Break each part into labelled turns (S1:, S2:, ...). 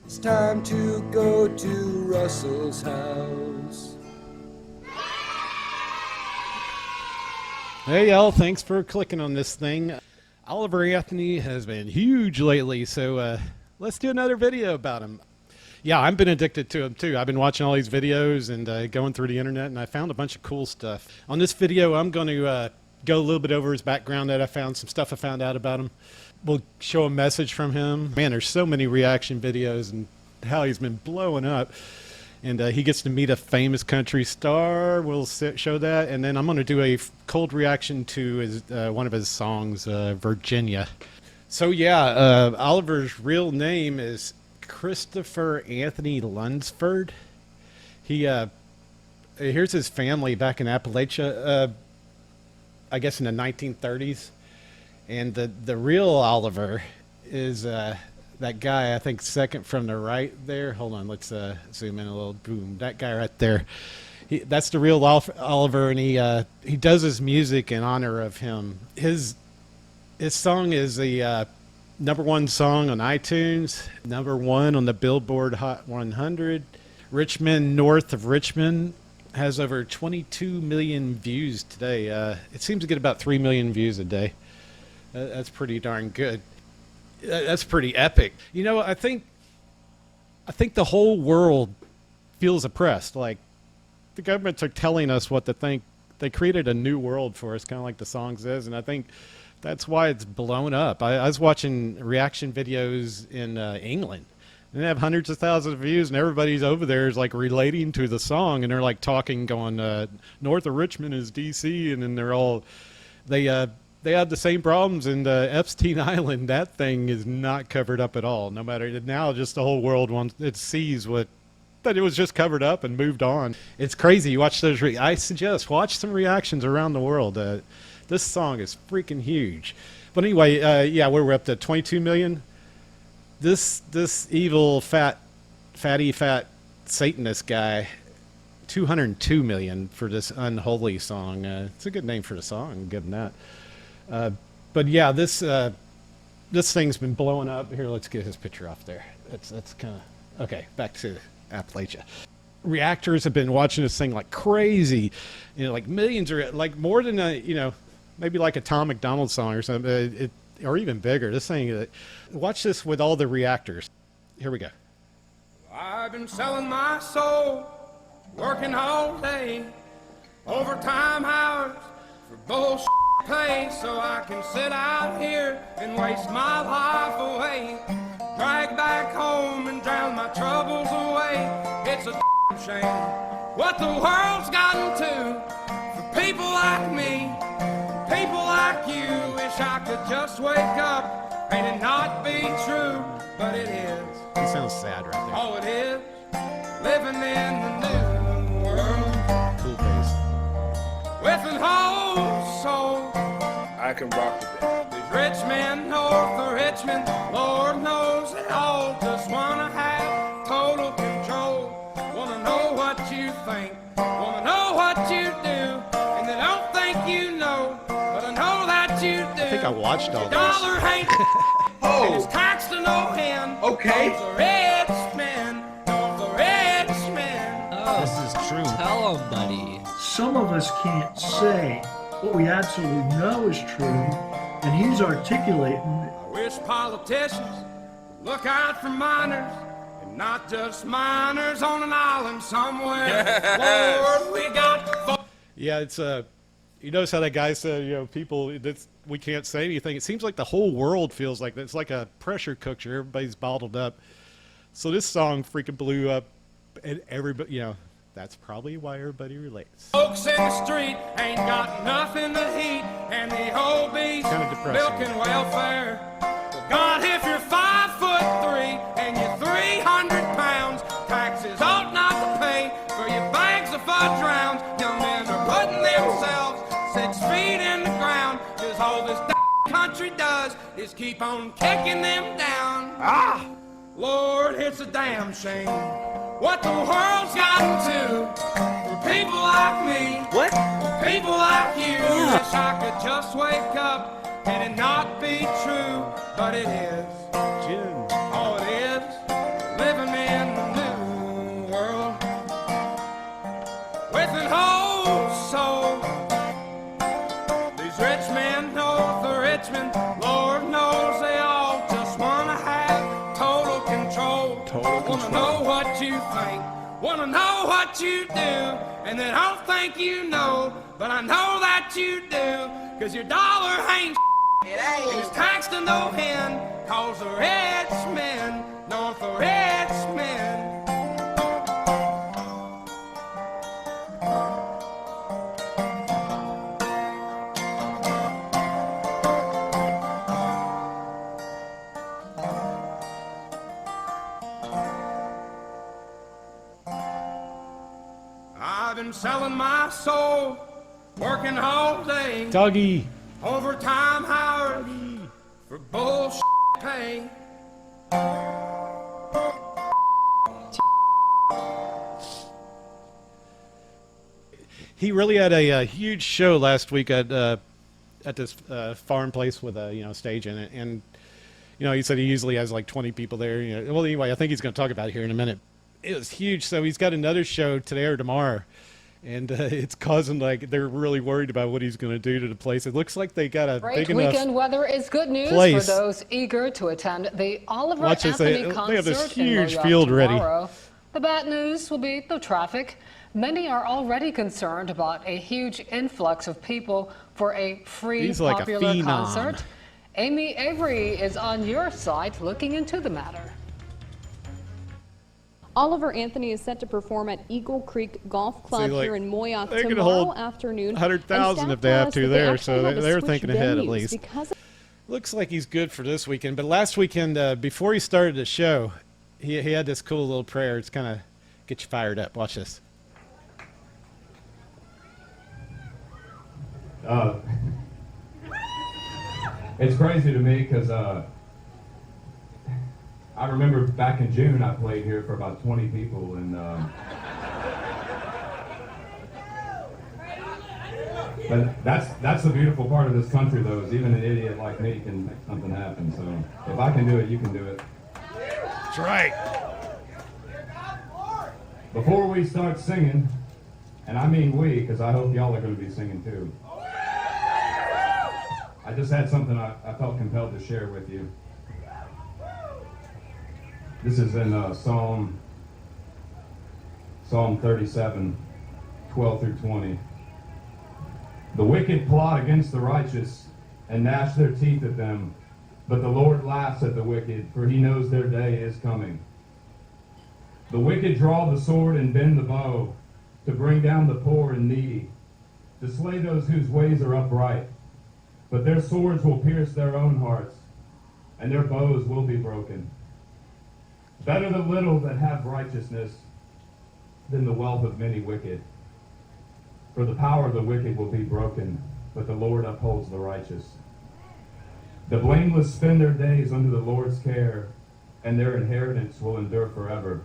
S1: It's time to go to Russell's house.
S2: Hey y'all, thanks for clicking on this thing. Oliver Anthony has been huge lately, so let's do another video about him. Yeah, I've been addicted to him too. I've been watching all these videos and going through the internet, and I found a bunch of cool stuff. On this video, I'm going to go a little bit over his background that I found, some stuff I found out about him. We'll show a message from him. Man, there's so many reaction videos and how he's been blowing up. And he gets to meet a famous country star. We'll show that. And then I'm going to do a cold reaction to his, one of his songs, Virginia. So yeah, Oliver's real name is Christopher Anthony Lunsford. He, here's his family back in Appalachia, I guess in the 1930s. And the real Oliver is that guy, I think, second from the right there. Hold on, let's zoom in a little. Boom, that guy right there. That's the real Oliver, and he does his music in honor of him. His song is the #1 song on iTunes, #1 on the Billboard Hot 100. Richmond, north of Richmond, has over 22 million views today. It seems to get about 3 million views a day. That's pretty darn good. That's pretty epic. You know, I think the whole world feels oppressed. Like, the governments are telling us what to think. They created a new world for us, kind of like the song says, and I think that's why it's blown up. I was watching reaction videos in England, and they have hundreds of thousands of views, and everybody's over there is like relating to the song, and they're like talking, going, north of Richmond is DC, and then they're all, they have the same problems in Epstein Island. That thing is not covered up at all. No matter, now just the whole world wants, it sees what, that it was just covered up and moved on. It's crazy. You watch those, I suggest watch some reactions around the world. This song is freaking huge. But anyway, yeah, we're up to 22 million. This evil fatty Satanist guy, 202 million for this unholy song. It's a good name for the song. Give him that. But yeah, this thing's been blowing up. Here, let's get his picture off there. That's kind of okay. Back to Appalachia. Reactors have been watching this thing like crazy. You know, like millions, or like more than you know, maybe like a Tom McDonald song or something, or even bigger. This thing. Watch this with all the reactors. Here we go.
S3: I've been selling my soul, working all day, overtime hours for bullshit pay, so I can sit out here and waste my life away, drag back home and drown my troubles away. It's a shame what the world's gotten to for people like me, people like you. Wish I could just wake up and it not be true, but it is.
S2: He sounds sad right there.
S3: Oh, it is living in the new world.
S2: Cool bass.
S3: With an whole soul,
S4: I can rock with that.
S3: these rich men north of Richmond, Lord knows they all just wanna have total control. Wanna know what you think, wanna know what you do, and they don't think you know, but I know that you do.
S2: I think I watched all
S3: Your
S2: this.
S3: dollar ain't and it's taxed to no end.
S4: Okay.
S3: Those are rich men, those are rich men.
S5: Oh,
S2: This is true.
S5: tell 'em, buddy.
S6: Some of us can't say what we absolutely know is true, and he's articulating.
S3: I wish politicians would look out for minors, and not just minors on an island somewhere. Lord, we got.
S2: Yeah, it's you notice how that guy said, you know, people, that's, we can't say anything. It seems like the whole world feels like that. It's like a pressure cooker. Everybody's bottled up. So this song freaking blew up, and everybody, you know, that's probably why everybody relates.
S3: Folks in the street ain't got nothing to eat, and the whole beast
S2: Kinda depressing.
S3: milking welfare. Well, God, if you're 5'3" and you're 300 pounds, taxes ought not to pay for your bags of fudge rounds. Young men are putting themselves 6 feet in the ground, 'cause all this country does is keep on kicking them down. Lord, it's a damn shame what the world's gotten to for people like me.
S4: What?
S3: People like you. Wish I could just wake up and it not be true, but it is.
S2: Jim.
S3: Oh, it is. Living
S1: total
S3: Wanna
S1: control.
S3: know what you think, wanna know what you do, and then I don't think you know, but I know that you do, cause your dollar ain't it ain't. It's taxed to no end, cause the Richmond, north of Richmond. I've been selling my soul, working all day,
S2: Doggy.
S3: overtime hours for bullshit pay.
S2: He really had a huge show last week at this farm place with a stage in it, and he said he usually has like 20 people there. Well, anyway, I think he's going to talk about it here in a minute. It was huge, so he's got another show today or tomorrow, and it's causing they're really worried about what he's going to do to the place. It looks like they got a
S5: Great
S2: big enough
S5: weekend weather is good news
S2: place.
S5: for those eager to attend the Oliver
S2: Watch this,
S5: Anthony
S2: they
S5: concert
S2: have this
S5: in
S2: huge
S5: New
S2: field
S5: York
S2: ready.
S5: tomorrow. The bad news will be the traffic. Many are already concerned about a huge influx of people for a free
S2: He's like a
S5: popular
S2: phenom.
S5: concert. Amy Avery is on your site looking into the matter.
S7: Oliver Anthony is set to perform at Eagle Creek Golf Club
S2: See,
S7: here in Moyock
S2: they could
S7: tomorrow
S2: hold
S7: afternoon.
S2: 100,000 if they have to there, so they're thinking ahead at least. Looks like he's good for this weekend, but last weekend, before he started the show, he had this cool little prayer. It's kind of get you fired up. Watch this.
S8: It's crazy to me because I remember back in June I played here for about 20 people, and but that's the beautiful part of this country, though, is even an idiot like me can make something happen. So if I can do it, you can do it.
S2: That's right.
S8: Before we start singing, and I mean we, because I hope y'all are going to be singing too. I just had something I felt compelled to share with you. This is in Psalm 37, 12 through 20. The wicked plot against the righteous and gnash their teeth at them, but the Lord laughs at the wicked, for he knows their day is coming. The wicked draw the sword and bend the bow, to bring down the poor and needy, to slay those whose ways are upright. But their swords will pierce their own hearts, and their bows will be broken. Better the little that have righteousness than the wealth of many wicked. For the power of the wicked will be broken, but the Lord upholds the righteous. The blameless spend their days under the Lord's care, and their inheritance will endure forever.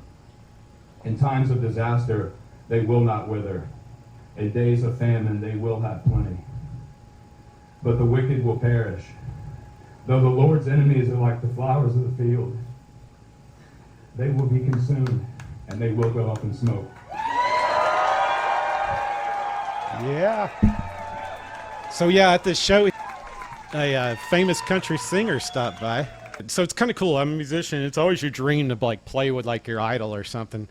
S8: In times of disaster, they will not wither. In days of famine, they will have plenty. But the wicked will perish. Though the Lord's enemies are like the flowers of the field, they will be consumed, and they will go up in smoke.
S2: Yeah. So yeah, at this show, a famous country singer stopped by. So it's kind of cool. I'm a musician. It's always your dream to play with your idol or something.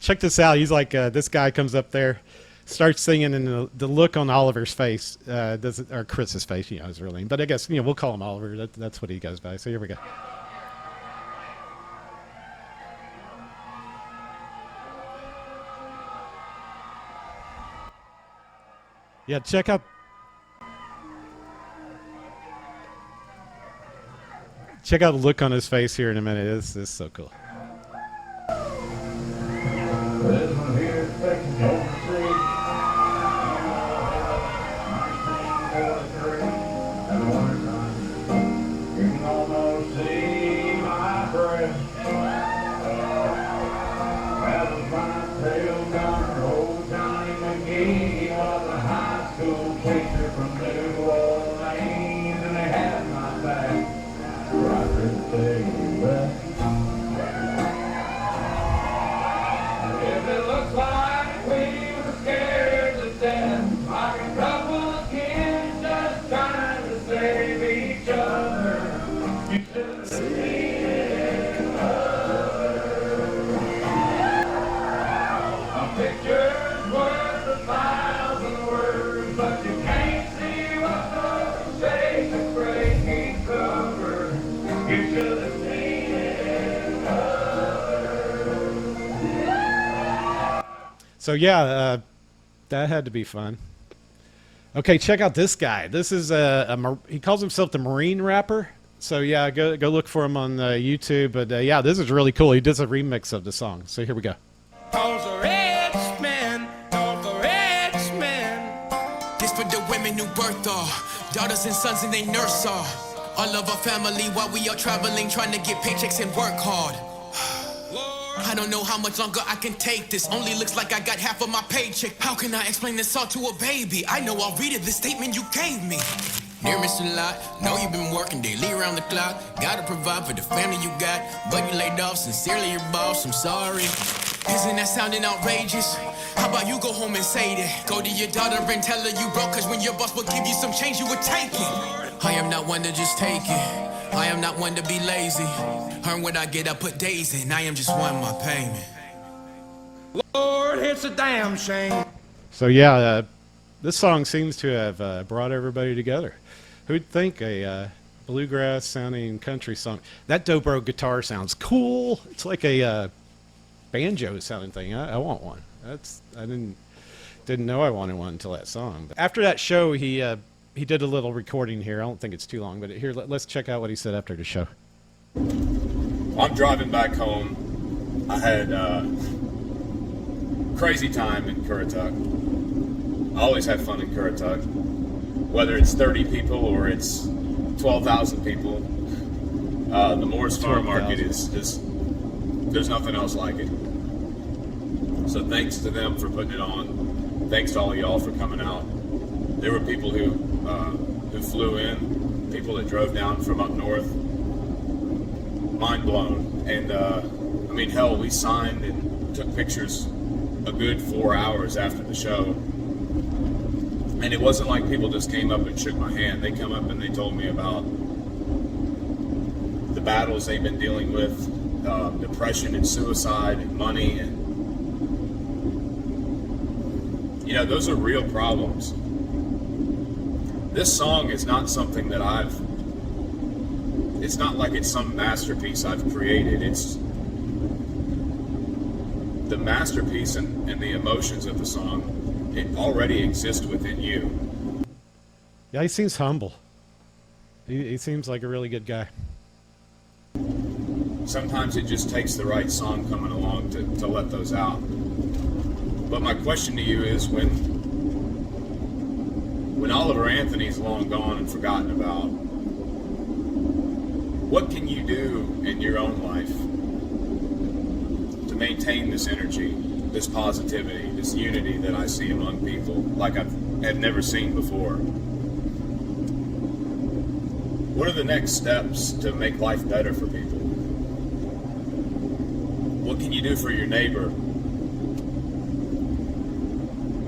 S2: Check this out. He's this guy comes up there, starts singing, and the look on Oliver's face, or Chris's face, his real name. But I guess we'll call him Oliver. That's what he goes by. So here we go. Yeah, check out the look on his face here in a minute. This is so cool. So yeah, that had to be fun. Okay, check out this guy. This is he calls himself the Marine Rapper. So yeah, go look for him on YouTube. But yeah, this is really cool. He does a remix of the song. So here we go.
S3: Cause a rich man, cause a rich man.
S9: This for the women who birth our daughters and sons and they nurse our all of our family while we are traveling, trying to get paychecks and work hard. I don't know how much longer I can take this. Only looks like I got half of my paycheck. How can I explain this all to a baby? I know I'll read it, the statement you gave me. Dear Mr. Lot, know you've been working daily around the clock. Gotta provide for the family you got, but you laid off. Sincerely your boss, I'm sorry. Isn't that sounding outrageous? How about you go home and say that? Go to your daughter and tell her you broke, cause when your boss will give you some change, you would take it. I am not one to just take it. I am not one to be lazy. Earn what I get, I put days in. I am just one my payment.
S3: Lord, it's a damn shame.
S2: So yeah, this song seems to have brought everybody together. Who'd think a bluegrass sounding country song? That dobro guitar sounds cool. It's like a banjo sounding thing. I want one. I didn't know I wanted one until that song. But after that show, he did a little recording here. I don't think it's too long, but here let's check out what he said after the show.
S4: I'm driving back home. I had crazy time in Currituck. I always have fun in Currituck. Whether it's 30 people or it's 12,000 people, the Morris Farm Market is there's nothing else like it. So thanks to them for putting it on. Thanks to all of y'all for coming out. There were people who flew in, people that drove down from up north. Mind blown. And I mean, hell, we signed and took pictures a good 4 hours after the show. And it wasn't like people just came up and shook my hand. They come up and they told me about the battles they've been dealing with, depression and suicide and money. And, you know, those are real problems. This song is not something that it's not like it's some masterpiece I've created. It's the masterpiece and the emotions of the song. It already exists within you.
S2: Yeah, he seems humble. He seems like a really good guy.
S4: Sometimes it just takes the right song coming along to let those out. But my question to you is, when Oliver Anthony's long gone and forgotten about, what can you do in your own life to maintain this energy, this positivity, this unity that I see among people like I've never seen before? What are the next steps to make life better for people? What can you do for your neighbor?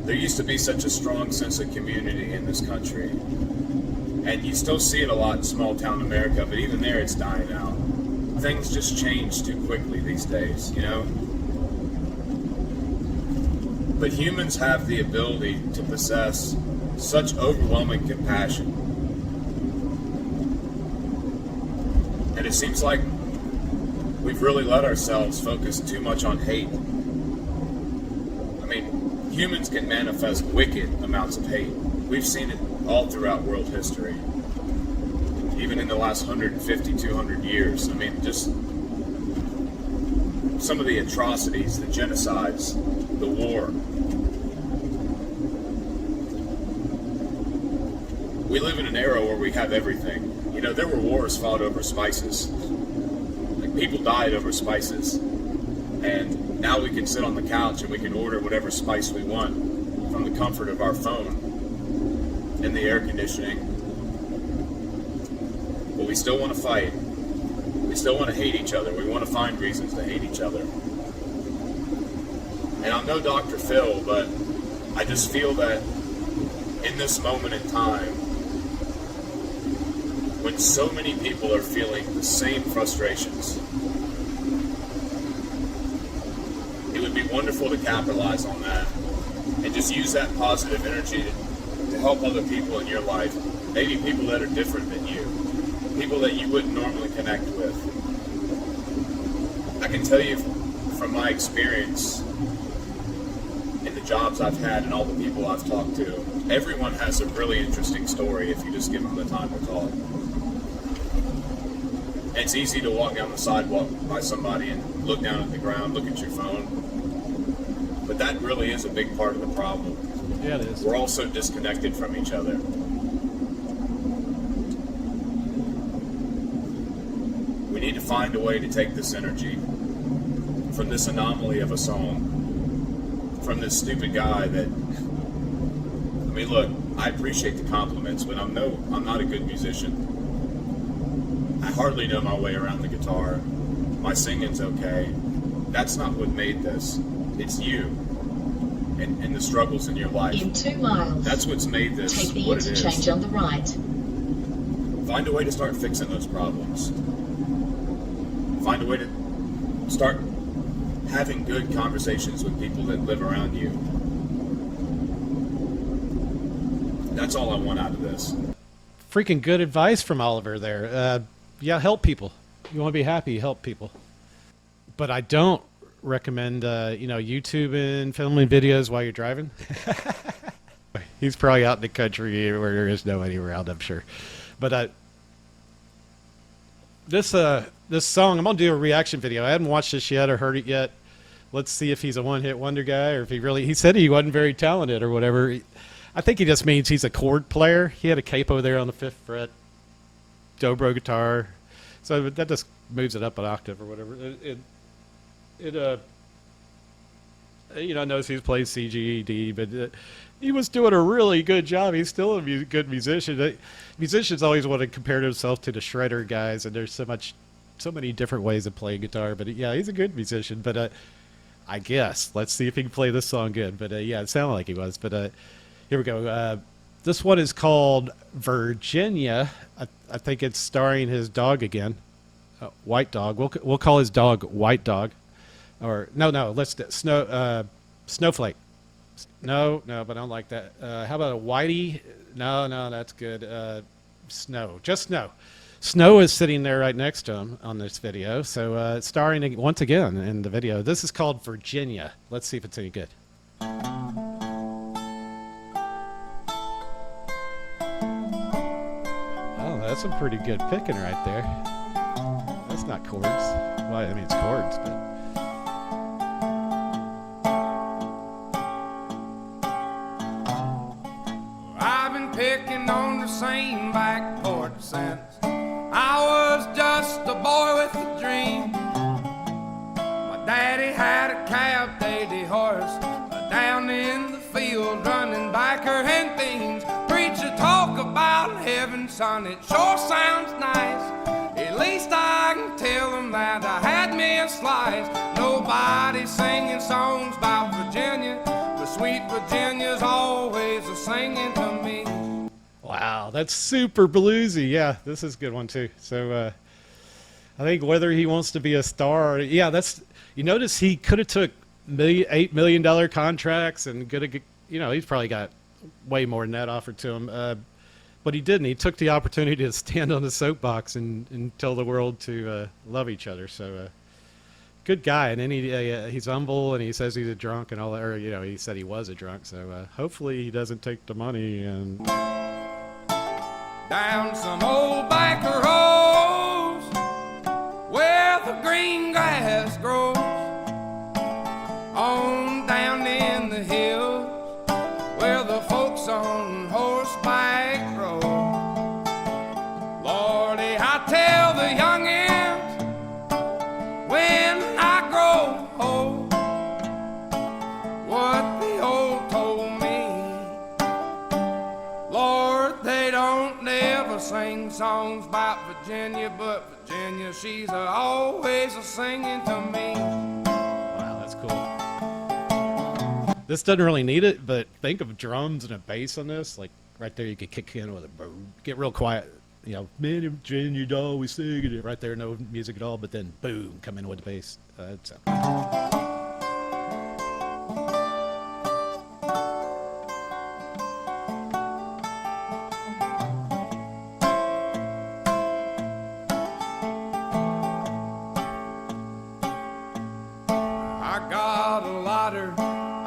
S4: There used to be such a strong sense of community in this country. And you still see it a lot in small town America, but even there it's dying out. Things just change too quickly these days, you know? But humans have the ability to possess such overwhelming compassion. And it seems like we've really let ourselves focus too much on hate. I mean, humans can manifest wicked amounts of hate. We've seen it all throughout world history. Even in the last 150, 200 years. I mean, just some of the atrocities, the genocides, the war. We live in an era where we have everything. You know, there were wars fought over spices. Like, people died over spices. And now we can sit on the couch and we can order whatever spice we want from the comfort of our phone and the air conditioning. But we still want to fight. We still want to hate each other. We want to find reasons to hate each other. And I'm no Dr. Phil, but I just feel that in this moment in time, when so many people are feeling the same frustrations, it would be wonderful to capitalize on that and just use that positive energy to help other people in your life, maybe people that are different than you, people that you wouldn't normally connect with. I can tell you from my experience in jobs I've had and all the people I've talked to, everyone has a really interesting story if you just give them the time to talk. It's easy to walk down the sidewalk by somebody and look down at the ground, look at your phone. But that really is a big part of the problem.
S2: Yeah, it is.
S4: We're all so disconnected from each other. We need to find a way to take this energy from this anomaly of a song, from this stupid guy that, I mean, look, I appreciate the compliments, but I'm not a good musician. I hardly know my way around the guitar. My singing's okay. That's not what made this. It's you and the struggles in your life.
S10: In 2 miles,
S4: that's what's made this
S10: take the
S4: what it is.
S10: interchange on the right.
S4: Find a way to start fixing those problems. Find a way to start having good conversations with people that live around you. That's all I want out of this.
S2: Freaking good advice from Oliver there. Yeah, help people. You want to be happy, help people. But I don't recommend, YouTubing, filming videos while you're driving. He's probably out in the country where there is nobody around, I'm sure. But this song, I'm going to do a reaction video. I haven't watched this yet or heard it yet. Let's see if he's a one-hit wonder guy or if he said he wasn't very talented or whatever. I think he just means he's a chord player. He had a capo there on the 5th fret, dobro guitar. So that just moves it up an octave or whatever. Knows he's played C, G, E, D, but he was doing a really good job. He's still a good musician. Musicians always want to compare himself to the shredder guys, and there's so many different ways of playing guitar. But yeah, he's a good musician. But I guess let's see if he can play this song good. But yeah, it sounded like he was. But here we go. This one is called Virginia. I think it's starring his dog again, White Dog. We'll call his dog White Dog, or no, let's Snowflake. No, but I don't like that. How about a Whitey? No, that's good. Snow, just Snow. Snow is sitting there right next to him on this video, so it's starring once again in the video. This is called Virginia. Let's see if it's any good. That's some pretty good picking right there. That's not chords. Well, I mean, it's chords, but...
S3: I've been picking on the same back porch since I was just a boy with a dream. My daddy had a cab-daisy horse down in the field running backer and beans. Preacher talk about heaven, son, it sure sounds nice. At least I can tell them that I had me a slice. Nobody's singing songs about Virginia, but sweet Virginia's always a singing to me.
S2: Wow, that's super bluesy. Yeah, this is a good one too. So I think whether he wants to be a star, you notice he could have took $8 million contracts and he's probably got way more than that offered to him. But he didn't. He took the opportunity to stand on the soapbox and tell the world to love each other. So good guy. And then he's humble and he says he's a drunk and all that. Or, he said he was a drunk. So hopefully he doesn't take the money and...
S3: Down some old back roads where the green grass grows, on down in the hills where the folks on horseback rode. Lordy, I tell the youngins when I grow old what the old told me. Lord, they don't never sing songs about Virginia, but Virginia, she's always a singing to me.
S2: Wow, that's cool. This doesn't really need it, but think of drums and a bass on this. Like right there, you could kick in with a boom, get real quiet. Man, Virginia, you'd always sing it. Right there, no music at all, but then boom, come in with the bass.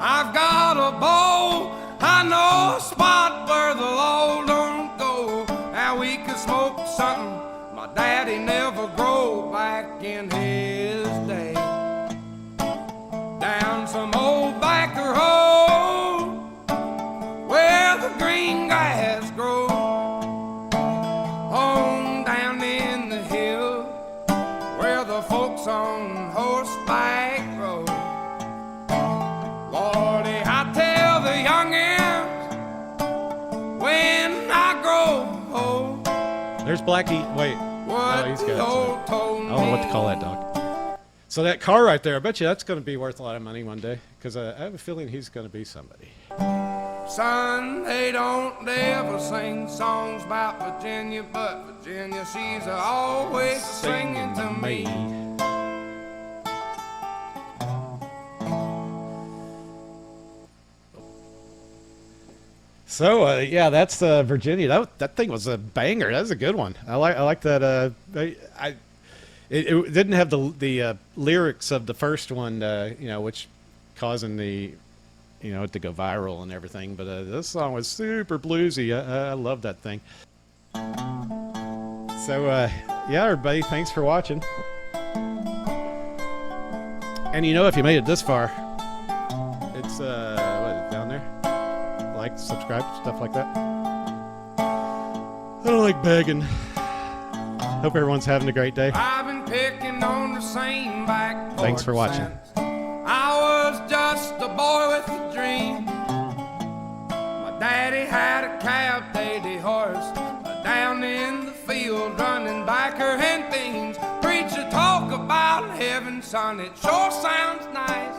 S3: I've got a a bowl. I know a spot where the law don't go. And we could smoke something my daddy never grew back in his day. Down some old backer road where the green grass grows. On down in the hill where the folks on horseback rode. Lordy, I tell the youngins when I grow old.
S2: There's Blackie. Wait.
S3: What
S2: Oh, he's
S3: the
S2: got
S3: old
S2: it.
S3: told
S2: I don't know what to call that dog. So that car right there, I bet you that's going to be worth a lot of money one day, because I have a feeling he's going to be somebody.
S3: Son, they don't ever sing songs about Virginia, but Virginia, she's always singing to me.
S2: So yeah, that's Virginia. That thing was a banger. That was a good one. I like that. It didn't have the lyrics of the first one, which causing the it to go viral and everything. But this song was super bluesy. I love that thing. So yeah, everybody, thanks for watching. And if you made it this far, it's what is it down there? Like, subscribe, stuff like that. I don't like begging. Hope everyone's having a great day.
S3: I've been picking on the same back porch.
S2: Thanks for watching.
S3: Since I was just a boy with a dream. My daddy had a cab-lady horse down in the field running backer and things. Preacher talk about heaven, son, it sure sounds nice.